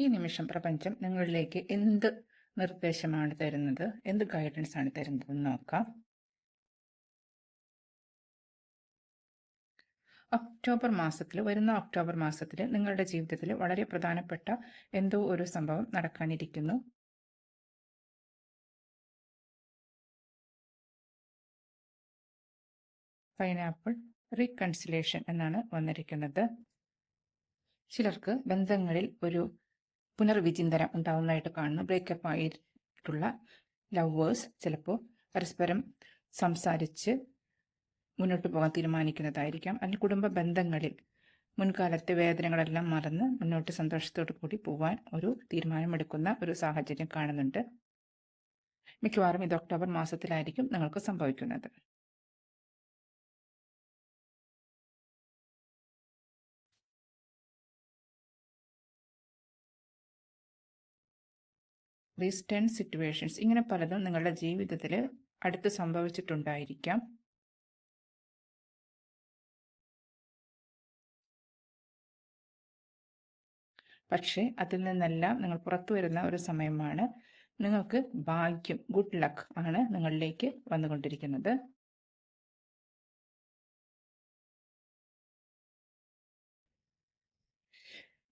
ഈ നിമിഷം പ്രപഞ്ചം നിങ്ങളിലേക്ക് എന്ത് നിർദ്ദേശമാണ് തരുന്നത്, എന്ത് ഗൈഡൻസ് ആണ് തരുന്നത് എന്ന് നോക്കാം. വരുന്ന ഒക്ടോബർ മാസത്തിൽ നിങ്ങളുടെ ജീവിതത്തിൽ വളരെ പ്രധാനപ്പെട്ട എന്തോ ഒരു സംഭവം നടക്കാനിരിക്കുന്നു. പൈനാപ്പിൾ റീകൺസിലേഷൻ എന്നാണ് വന്നിരിക്കുന്നത്. ചിലർക്ക് ബന്ധങ്ങളിൽ ഒരു പുനർവിചിന്തനം ഉണ്ടാവുന്നതായിട്ട് കാണുന്നു. ബ്രേക്കപ്പ് ആയിട്ടുള്ള ലവേഴ്സ് ചിലപ്പോൾ പരസ്പരം സംസാരിച്ച് മുന്നോട്ട് പോകാൻ തീരുമാനിക്കുന്നതായിരിക്കാം. അല്ലെങ്കിൽ കുടുംബ ബന്ധങ്ങളിൽ മുൻകാലത്തെ വേദനകളെല്ലാം മറന്ന് മുന്നോട്ട് സന്തോഷത്തോടു കൂടി പോകാൻ ഒരു തീരുമാനമെടുക്കുന്ന ഒരു സാഹചര്യം കാണുന്നുണ്ട്. മിക്കവാറും ഇത് ഒക്ടോബർ മാസത്തിലായിരിക്കും നിങ്ങൾക്ക് സംഭവിക്കുന്നത്. ദീസ് 10 സിറ്റുവേഷൻസ് ഇങ്ങനെ പലതും നിങ്ങളുടെ ജീവിതത്തിൽ അടുത്ത് സംഭവിച്ചിട്ടുണ്ടായിരിക്കാം. പക്ഷേ അതിൽ നിന്നെല്ലാം നിങ്ങൾ പുറത്തു വരുന്ന ഒരു സമയമാണ്. നിങ്ങൾക്ക് ഭാഗ്യം, ഗുഡ് ലക്ക് ആണ് നിങ്ങളിലേക്ക് വന്നുകൊണ്ടിരിക്കുന്നത്.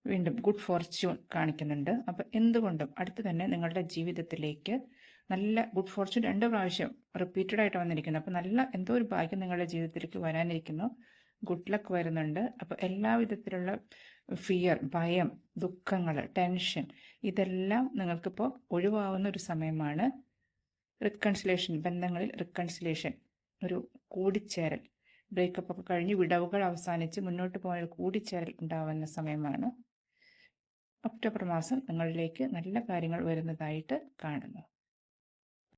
വീണ്ടും ഗുഡ് ഫോർച്യൂൺ കാണിക്കുന്നുണ്ട്. അപ്പം എന്തുകൊണ്ടും അടുത്ത് തന്നെ നിങ്ങളുടെ ജീവിതത്തിലേക്ക് നല്ല ഗുഡ് ഫോർച്യൂൺ 2 പ്രാവശ്യം റിപ്പീറ്റഡ് ആയിട്ട് വന്നിരിക്കുന്നു. അപ്പം നല്ല എന്തോ ഒരു ഭാഗ്യം നിങ്ങളുടെ ജീവിതത്തിലേക്ക് വരാനിരിക്കുന്നു. ഗുഡ് ലക്ക് വരുന്നുണ്ട്. അപ്പോൾ എല്ലാവിധത്തിലുള്ള ഫിയർ, ഭയം, ദുഃഖങ്ങൾ, ടെൻഷൻ ഇതെല്ലാം നിങ്ങൾക്കിപ്പോൾ ഒഴിവാകുന്ന ഒരു സമയമാണ്. റിക്കൺസിലേഷൻ, ബന്ധങ്ങളിൽ റിക്കൺസിലേഷൻ, ഒരു കൂടിച്ചേരൽ, ബ്രേക്കപ്പ് ഒക്കെ കഴിഞ്ഞ് വിടവുകൾ അവസാനിച്ച് മുന്നോട്ട് പോയ കൂടിച്ചേരൽ ഉണ്ടാവുന്ന സമയമാണ്. ഒക്ടോബർ മാസം നിങ്ങളിലേക്ക് നല്ല കാര്യങ്ങൾ വരുന്നതായിട്ട് കാണുന്നു.